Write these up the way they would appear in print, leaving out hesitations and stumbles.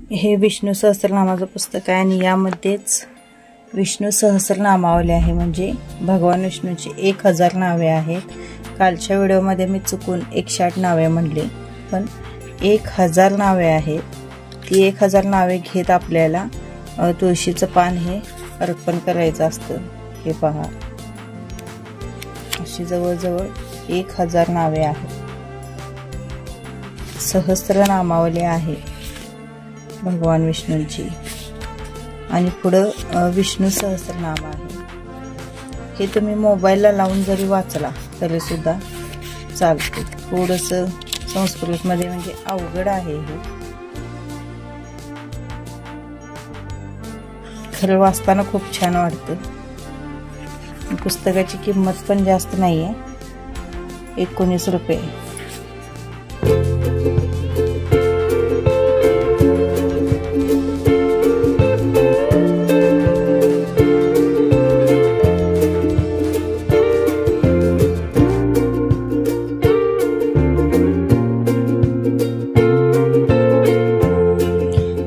हे विष्णू सहस्त्रनामाचं पुस्तक आहे आणि यामध्येच विष्णू सहस्त्रनामावली आहे, म्हणजे भगवान विष्णूची 1000 नावे आहेत। कालच्या व्हिडिओमध्ये मी चुकून 108 नावे म्हणले, पण 1000 नावे आहेत। ती 1000 नावे घेत आपल्याला तुळशीचं पान हे अर्पण करायचं असतं। हे पहा, अशी जवळजवळ 1000 नावे आहेत। सहस्त्रनामावली आहे भगवान विष्णूंची आणि पुढं विष्णू सहस्त्रनाम आहे। हे तुम्ही मोबाईलला लावून जरी वाचला तरी सुद्धा चालते। थोडंसं संस्कृतमध्ये म्हणजे अवघड आहे हे, खरं वाचताना खूप छान वाटतं। पुस्तकाची किंमत पण जास्त नाही आहे, 19 रुपये।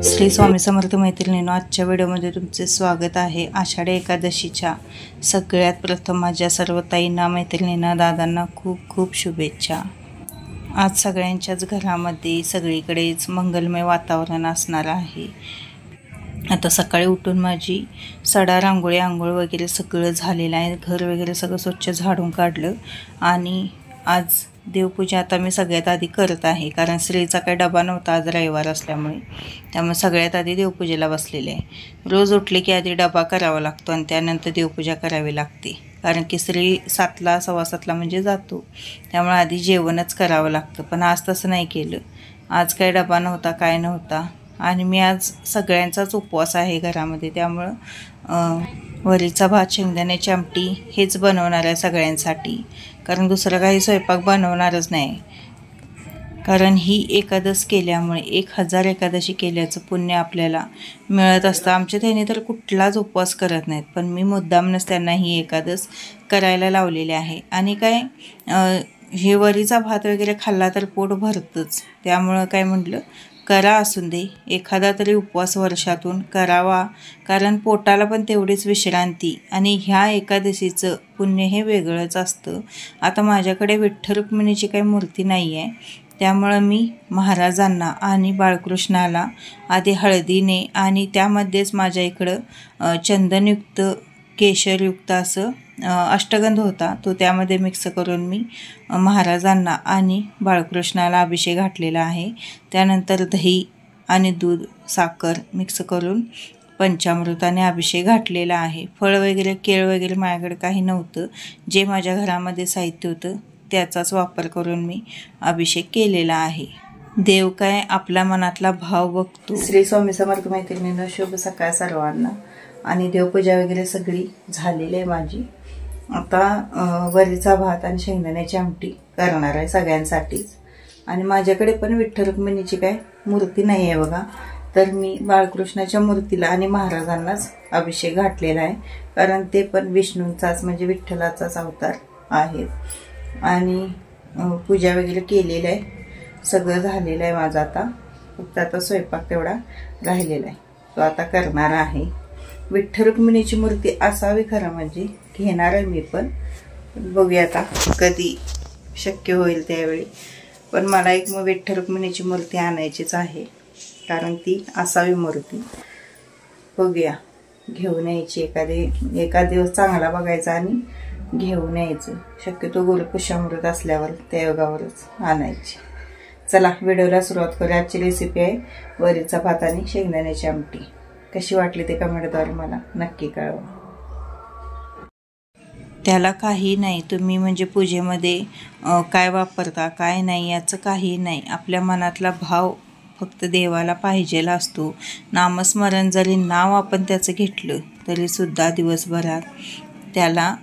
श्री स्वामी समर्थ मैत्रिणींनो, आजच्या व्हिडिओमध्ये तुमचे स्वागत आहे। आषाढी एकादशीच्या सगळ्यात प्रथम माझ्या सर्व ताईंना, मैत्रिणींना, दादांना खूप खूप शुभेच्छा। आज सगळ्यांच्याच घरामध्ये सगळीकडेच मंगलमय वातावरण असणार आहे। आता सकाळी उठून माझी सडा रांगोळी आंघोळ वगैरे सगळं झालेलं आहे। घर वगैरे सगळं स्वच्छ झाडून काढलं आणि आज देवपूजा आता मी सगळ्यात आधी करत आहे, कारण श्रीचा काही डबा नव्हता आज रविवार असल्यामुळे, त्यामुळे सगळ्यात आधी देवपूजेला बसलेले आहे। रोज उठले की आधी डबा करावा लागतो आणि त्यानंतर देवपूजा करावी लागते, कारण की श्री 7ला 7:15 म्हणजे जातो, त्यामुळे आधी जेवणच करावं लागतं। पण आज तसं नाही केलं। आज काही डबा नव्हता, काय नव्हता, आणि मी आज सगळ्यांचाच उपवास आहे घरामध्ये, त्यामुळं वरीचा भात, शेंगदाण्याची आमटी हेच बनवणार आहे सगळ्यांसाठी, कारण दुसरं काही स्वयंपाक बनवणारच नाही। कारण ही एकादश केल्यामुळे 1000 एकादशी केल्याचं पुण्य आपल्याला मिळत असतं। आमच्या त्यांनी तर कुठलाच उपवास करत नाहीत, पण मी मुद्दामनच त्यांना ही एकादश करायला लावलेली आहे। आणि काय हे वरीचा भात वगैरे खाल्ला तर पोट भरतंच, त्यामुळं काय म्हटलं करा, असून दे एखादा तरी उपवास वर्षातून करावा, कारण पोटाला पण तेवढीच विश्रांती आणि ह्या एकादशीचं पुण्य हे वेगळंच असतं। आता माझ्याकडे विठ्ठल रुक्मिणीची काही मूर्ती नाही आहे, त्यामुळं मी महाराजांना आणि बाळकृष्णाला आधी हळदीने आणि त्यामध्येच माझ्या इकडं चंदनयुक्त केशरयुक्त असं अष्टगंध होता, तो त्यामध्ये मिक्स करून मी महाराजांना आणि बाळकृष्णाला अभिषेक घातलेला आहे। त्यानंतर दही आणि दूध, साखर मिक्स करून पंचामृताने अभिषेक घातलेला आहे। फळ वगैरे, केळ वगैरे माझ्याकडे काही नव्हतं, जे माझ्या घरामध्ये साहित्य होतं त्याचाच वापर करून मी अभिषेक केलेला आहे। देव काय आपल्या मनातला भाव बघतो। श्री स्वामी समर्थ मैत्रिणींनो, शुभ सकाळ सर्वांना। आणि देवपूजा वगैरे सगळी झालेली आहे माझी। आता वरीचा भात आणि शेंगदाण्याची आमटी करणार आहे सगळ्यांसाठीच। आणि माझ्याकडे पण विठ्ठल रुक्मिणीची काय मूर्ती नाही आहे बघा, तर मी बाळकृष्णाच्या मूर्तीला आणि महाराजांनाच अभिषेक घातलेला आहे, कारण ते पण विष्णूंचाच म्हणजे विठ्ठलाचाच अवतार आहे। आणि पूजा वगैरे केलेली आहे, सगळं झालेलं आहे माझं। फक्त आता स्वयंपाक तेवढा राहिलेला आहे, तो आता करणार आहे। विठ्ठल रुक्मिणीची मूर्ती असावी खरं म्हणजे घेणार आहे मी पण, बघूया आता कधी शक्य होईल त्यावेळी। पण मला एक विठ्ठल रुक्मिणीची मूर्ती आणायचीच आहे, कारण ती असावी मूर्ती। बघूया, घेऊन यायची एखाद दिवस चांगला बघायचा आणि घेऊन यायचं। शक्यतो गुरुपुष्यामृत असल्यावर त्या योगावरच आणायची। चला व्हिडिओला सुरुवात करूया। आजची रेसिपी आहे वरीचा भात आणि शेंगदाण्याची आमटी। कशी वाटली ते कमेंटद्वारे मला नक्की कळवा। त्याला काही नाही, तुम्ही म्हणजे पूजेमध्ये काय वापरता काय नाही याचं काही नाही, आपल्या मनातला भाव फक्त देवाला पाहिजेला असतो। नामस्मरण जरी नाव आपण त्याचं घेतलं तरी सुद्धा दिवसभरात त्याला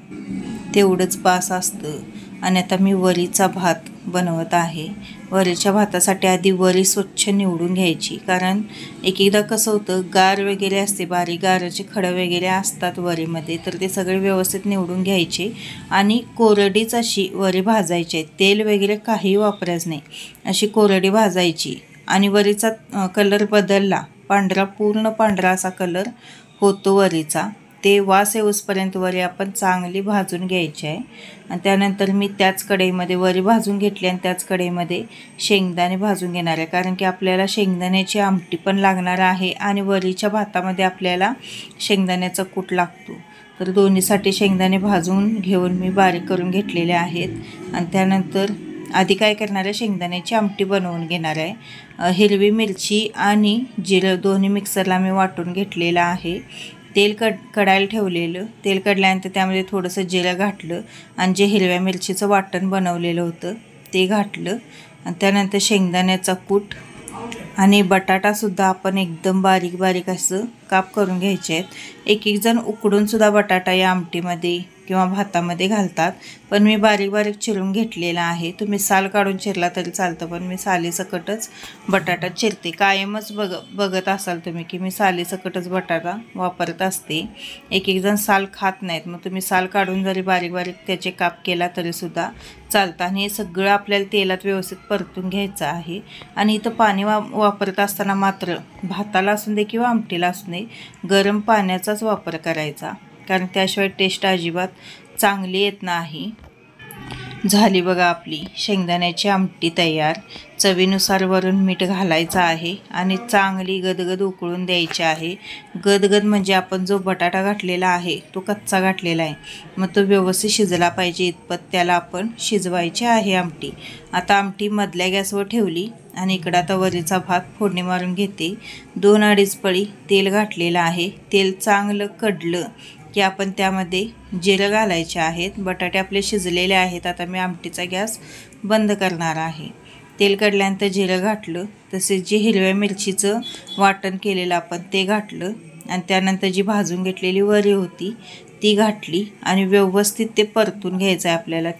तेवढंच बास असतं। आणि आता मी वरीचा भात बनवत आहे। वरीच्या भातासाठी आधी वरी स्वच्छ निवडून घ्यायची, कारण एक एकदा कसं होतं गार वगैरे असते, बारीक गाराचे खडं वगैरे असतात वरीमध्ये, तर ते सगळे व्यवस्थित निवडून घ्यायचे आणि कोरडीच अशी वरी भाजायची। तेल वगैरे काही वापरायचं नाही, अशी कोरडी भाजायची। आणि वरीचा कलर बदलला पांढरा, पूर्ण पांढरा असा कलर होतो वरीचा. ते वास येऊसपर्यंत वरी आपण चांगली भाजून घ्यायची आहे. आणि त्यानंतर मी त्याच कढईमध्ये वरी भाजून घेतली आणि त्याच कढईमध्ये शेंगदाणे भाजून घेणार आहे, कारण की आपल्याला शेंगदाण्याची आमटी पण लागणार आहे आणि वरीच्या भातामध्ये आपल्याला शेंगदाण्याचा कूट लागतो. तर दोन्हीसाठी शेंगदाणे भाजून घेऊन मी बारीक करून घेतलेले आहेत. आणि त्यानंतर आधी काय करणार आहे, शेंगदाण्याची आमटी बनवून घेणार आहे. हिरवी मिरची आणि जिरं दोन्ही मिक्सरला मी वाटून घेतलेलं आहे. तेल कढायला ठेवलेलं. तेल कढल्यानंतर त्यामध्ये थोडंसं जिरं घातलं आणि जे हिरव्या मिरचीचं वाटण बनवलेलं होतं ते घातलं. आणि त्यानंतर शेंगदाण्याचा कूट आणि बटाटासुद्धा आपण एकदम बारीक बारीक असं काप करून घ्यायचे आहेत. एक एक जण उकडूनसुद्धा बटाटा या आमटीमध्ये किंवा भातामध्ये घालतात, पण मी बारीक बारीक चिरून घेतलेला आहे. तुम्ही साल काढून चिरला तरी चालतं, पण मी सालीसकटच बटाटा चिरते. कायमच बघत असाल तुम्ही की मी सालीसकटच बटाटा वापरत असते. एक एक जण साल खात नाहीत, मग तुम्ही साल काढून जरी बारीक बारीक त्याचे काप केला तरीसुद्धा चालतं. आणि हे सगळं आपल्याला तेलात व्यवस्थित परतून घ्यायचं आहे. आणि इथं पाणी वापरत असताना मात्र भाताला असू दे किंवा आमटीला असू दे गरम पाण्याचाच वापर करायचा, कारण त्याशिवाय टेस्ट अजिबात चांगली येत नाही. झाली बघा आपली शेंगदाण्याची आमटी तयार. चवीनुसार वरून मीठ घालायचं आहे आणि चांगली गदगद उकळून द्यायची आहे. गदगद म्हणजे आपण जो बटाटा घातलेला आहे तो कच्चा घातलेला आहे, मग तो व्यवस्थित शिजला पाहिजे इतपत त्याला आपण शिजवायची आहे आमटी. आता आमटी मधल्या गॅसवर ठेवली आणि इकडं आता वरीचा भात फोडणी मारून घेते. 2-2.5 पळी तेल घातलेलं आहे. तेल चांगलं कडलं की आपण त्यामध्ये जिरं घालायचे आहेत. बटाटे आपले शिजलेले आहेत. आता मी आमटीचा गॅस बंद करणार आहे. तेल कडल्यानंतर जिरं घातलं, तसेच जी हिरव्या मिरचीचं वाटण केलेलं आपण ते घातलं आणि त्यानंतर जी भाजून घेतलेली वरी होती ती घातली आणि व्यवस्थित ते परतून घ्यायचं आहे आपल्याला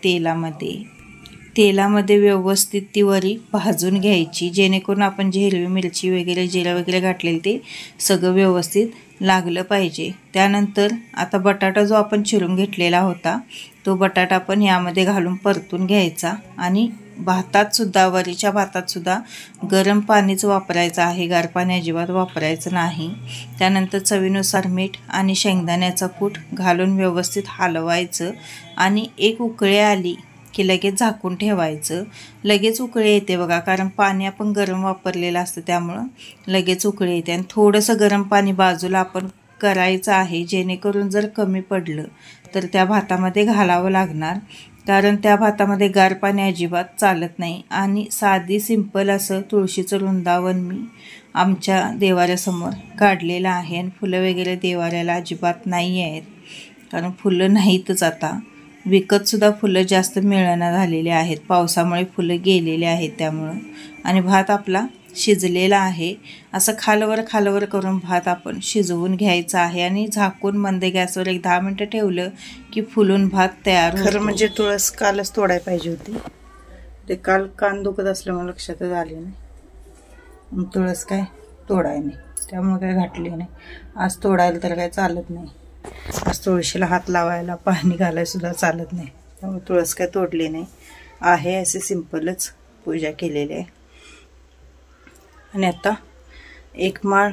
तेलामध्ये व्यवस्थित ती वरी भाजून घ्यायची, जेणेकरून आपण जी हिरवी मिरची वगैरे जिरं वगैरे घातलेलं ते सगळं व्यवस्थित लागलं पाहिजे. त्यानंतर आता बटाटा जो आपण चिरून घेतलेला होता तो बटाटा पण यामध्ये घालून परतून घ्यायचा. आणि भातातसुद्धा, वरीच्या भातातसुद्धा गरम पाणीच वापरायचं आहे, गार पाणी अजिबात वापरायचं नाही. त्यानंतर चवीनुसार मीठ आणि शेंगदाण्याचा कूट घालून व्यवस्थित हलवायचं आणि एक उकळी आली की लगेच झाकून ठेवायचं. लगेच उकळी येते बघा, कारण पाणी आपण गरम वापरलेलं असतं त्यामुळं लगेच उकळी येते. आणि थोडंसं गरम पाणी बाजूला आपण करायचं आहे, जेणेकरून जर कमी पडलं तर त्या भातामध्ये घालावं लागणार, कारण त्या भातामध्ये गार पाणी अजिबात चालत नाही. आणि साधी सिंपल असं तुळशीचं वृंदावन मी आमच्या देवाऱ्यासमोर काढलेलं आहे. आणि फुलं वगैरे देवाऱ्याला अजिबात नाही आहेत, कारण फुलं नाहीतच. आता विकतसुद्धा फुलं जास्त मिळणं झालेले आहेत, पावसामुळे फुलं गेलेले आहेत त्यामुळं. आणि भात आपला शिजलेला आहे. असं खालवर करून भात आपण शिजवून घ्यायचा आहे आणि झाकून मंद गॅसवर एक 10 मिनटं ठेवलं की फुलून भात तयार होतो. खरं म्हणजे तुळस कालच तोडायला पाहिजे होती, ते काल कान दुखत असल्यामुळे लक्षातच आले नाही. तुळस काय तोडाय नाही, त्यामुळे काय घातली नाही. आज तोडायला तर काय चालत नाही. आज तुळशीला हात लावायला, पाणी घालायला सुद्धा चालत नाही, त्यामुळे तुळस काय तोडली नाही आहे. असे सिंपलच पूजा केलेली आहे. आणि आता एक माळ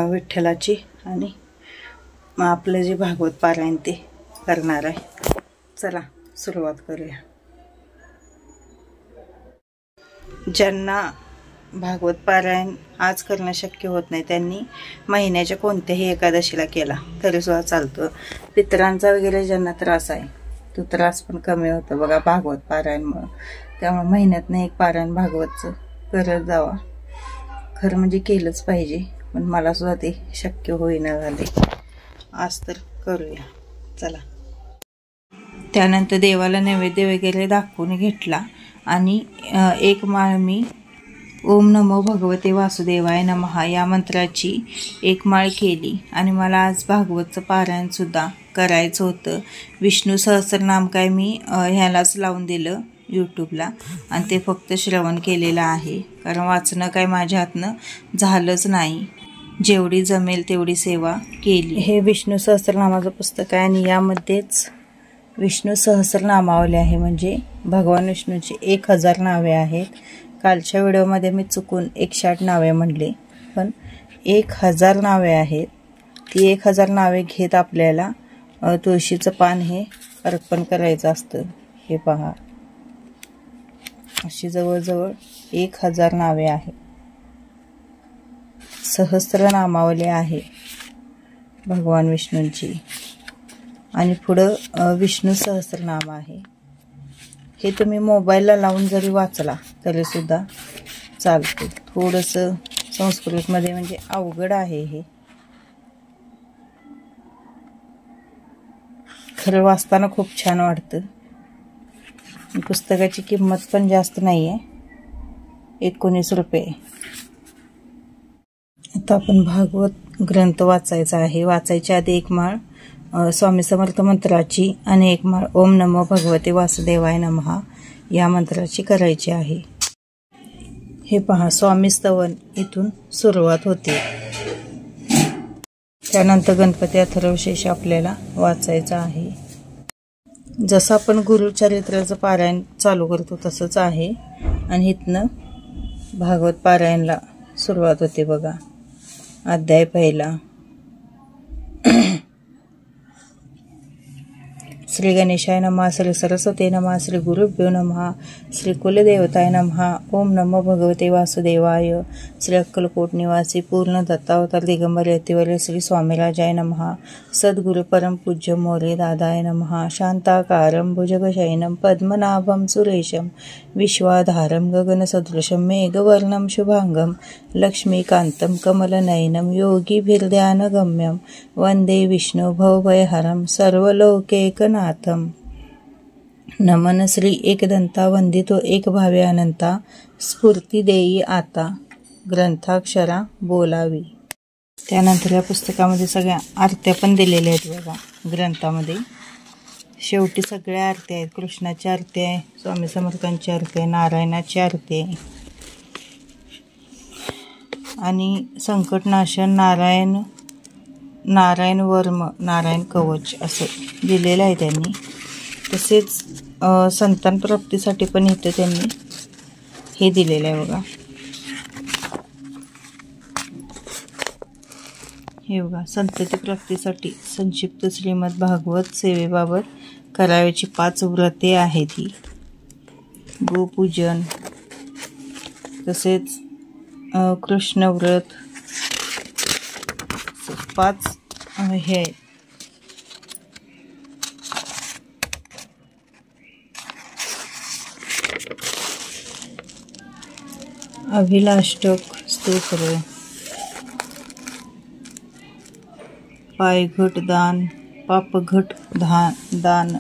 विठ्ठलाची आणि आपलं जे भागवत पारायण ते करणार आहे. चला सुरुवात करूया. ज्यांना भागवत पारायण आज करणं शक्य होत नाही त्यांनी महिन्याच्या कोणत्याही एकादशीला केला तरीसुद्धा चालतं. पितरांचा वगैरे ज्यांना त्रास आहे तो त्रास पण कमी होतो बघा भागवत पारायणमुळं. त्यामुळे महिन्यातनं एक पारायण भागवतचं करत जावा. खरं म्हणजे केलंच पाहिजे, पण मला सुद्धा ते शक्य होईना झाले. आज तर करूया चला. त्यानंतर देवाला नैवेद्य वगैरे दाखवून घेतला आणि एक माळ मी ओम नमो भगवते वासुदेवाय नमः या मंत्राची एक माळ केली. आणि मला आज भागवतचं पारायणसुद्धा करायचं होतं. विष्णू सहस्रनाम काय मी ह्यालाच लावून दिलं यूट्यूबला आणि ते फक्त श्रवण केलेलं आहे, कारण वाचणं काय माझ्या हातनं झालंच नाही. जेवढी जमेल तेवढी सेवा केली. हे विष्णू सहस्रनामाचं पुस्तक आहे आणि यामध्येच विष्णू सहस्रनामावली आहे, म्हणजे भगवान विष्णूची 1000 नावे आहेत. कालच्या व्हिडिओमध्ये मी चुकून 108 नावे म्हणले, पण 1000 नावे आहेत. ती 1000 नावे घेत आपल्याला तुळशीचं पान हे अर्पण करायचं असतं. हे पहा, अशी जवळजवळ 1000 नावे आहेत. सहस्त्र नामावली आहे भगवान विष्णूंची आणि पुढं विष्णू सहस्त्रनाम आहे. हे तुम्ही मोबाईलला लावून जरी वाचला तरी सुद्धा चालते. थोडंसं संस्कृतमध्ये म्हणजे अवघड आहे हे, खरं वाचताना खूप छान वाटतं. पुस्तकाची किंमत पण जास्त नाही आहे, 19 रुपये. आता आपण भागवत ग्रंथ वाचायचा आहे. वाचायच्या आधी एक माळ स्वामी समर्थ मंत्राची आणि एक माळ ओम नमो भगवते वासुदेवाय नमः या मंत्राची करायची आहे. हे पहा, स्वामी स्तवन इथून सुरुवात होते. त्यानंतर गणपती अथर्वशीर्ष आपल्याला वाचायचं आहे. जसं आपण गुरुचरित्राचं पारायण चालू करतो तसंच आहे. आणि इथनं भागवत पारायणला सुरुवात होते बघा. अध्याय पहिला. श्री गणेशाय नमः, श्री सरस्वती नमः, श्री गुरुभ्यो नमः, श्री कुलदेवताय नमः. ओम नमो भगवते वासुदेवाय. श्री अक्कलकोट निवासी पूर्ण दत्तावतार दिगंबर यतिवर्य श्री स्वामीराजाय नमः. सद्गुरु परम पूज्य मोरे दादाय नमः. शांताकारं भुजगशयनं पद्मनाभं सुरेशं विश्वाधारं गगनसदृशं मेघवर्णं शुभांगं लक्ष्मीकान्तं कमलनयनं योगिभिर्ध्यानगम्यं वन्दे विष्णु भवभयहरं सर्वलोकैकनाथं. नमन श्री एकदंता वंदितो एक भावे अनंता स्फूर्ती देई आता ग्रंथाक्षरा बोलावी. त्यानंतर या पुस्तकामध्ये सगळ्या आरत्या पण दिलेल्या आहेत बघा ग्रंथामध्ये. शेवटी सगळ्या आरत्या आहेत. कृष्णाची आरती आहे, स्वामी समर्थांची आरती आहे, नारायणाची आरती आहे आणि संकटनाशन नारायण वर्म नारायण कवच असं दिलेलं आहे त्यांनी. तसेच संतान प्राप्तीसाठी पण इथं त्यांनी हे दिलेलं आहे बघा. हे बघा, संतती प्राप्तीसाठी संक्षिप्त श्रीमद भागवत सेवेबाबत करावयाची 5 व्रते आहेत ही. गोपूजन, तसेच कृष्ण व्रत, 5 हे आहेत. अभिलाष्टक स्तोत्र, पायघट दान, पापघट दान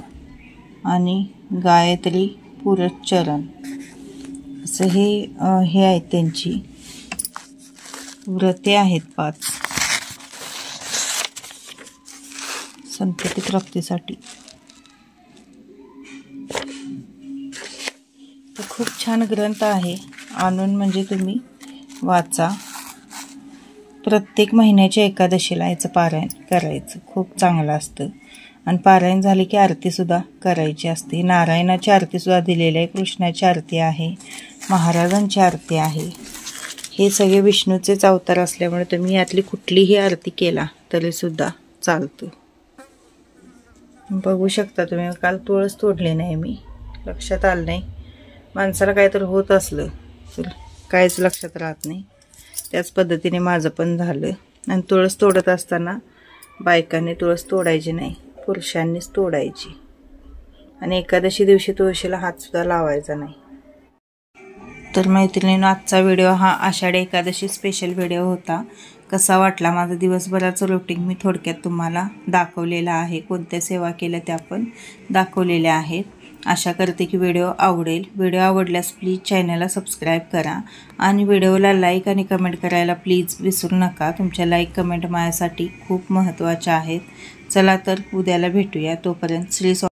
आणि गायत्री पुरच्चरण असं हे आहेत त्यांची व्रते आहेत 5 संतती प्राप्तीसाठी. खूप छान ग्रंथ आहे. आणून म्हणजे तुम्ही वाचा. प्रत्येक महिन्याच्या एकादशीला याचं पारायण करायचं, खूप चांगलं असतं. आणि पारायण झाले की आरतीसुद्धा करायची असते. नारायणाची आरतीसुद्धा दिलेली आहे, कृष्णाची आरती आहे, महाराजांची आरती आहे. हे सगळे विष्णूचेच अवतार असल्यामुळे तुम्ही यातली कुठलीही आरती केला तरीसुद्धा चालतं. बघू शकता तुम्ही. काल तुळस तोडली नाही मी, लक्षात आलं नाही. माणसाला काहीतरी होत असलं तर काहीच लक्षात राहत नाही. त्याच पद्धतीने माझं पण झालं. आणि तुळस तोडत असताना बायकांनी तुळस तोडायची नाही, पुरुषांनीच तोडायची. आणि एकादशी दिवशी तुळशीला हातसुद्धा लावायचा नाही. तर मैत्रिणींनो, आजचा व्हिडिओ हा आषाढी एकादशी स्पेशल व्हिडिओ होता. कसा वाटला माझा दिवसभराचं रुटीन मी थोडक्यात तुम्हाला दाखवलेलं आहे. कोणत्या सेवा केल्या त्या पण दाखवलेल्या आहेत. आशा करते की व्हिडिओ आवडेल. व्हिडिओ आवडल्यास प्लीज चॅनलला सबस्क्राईब करा आणि व्हिडिओला लाईक आणि कमेंट करायला प्लीज विसरू नका. तुमच्या लाईक कमेंट माझ्यासाठी खूप महत्त्वाच्या आहेत. चला तर उद्याला भेटूया. तोपर्यंत श्री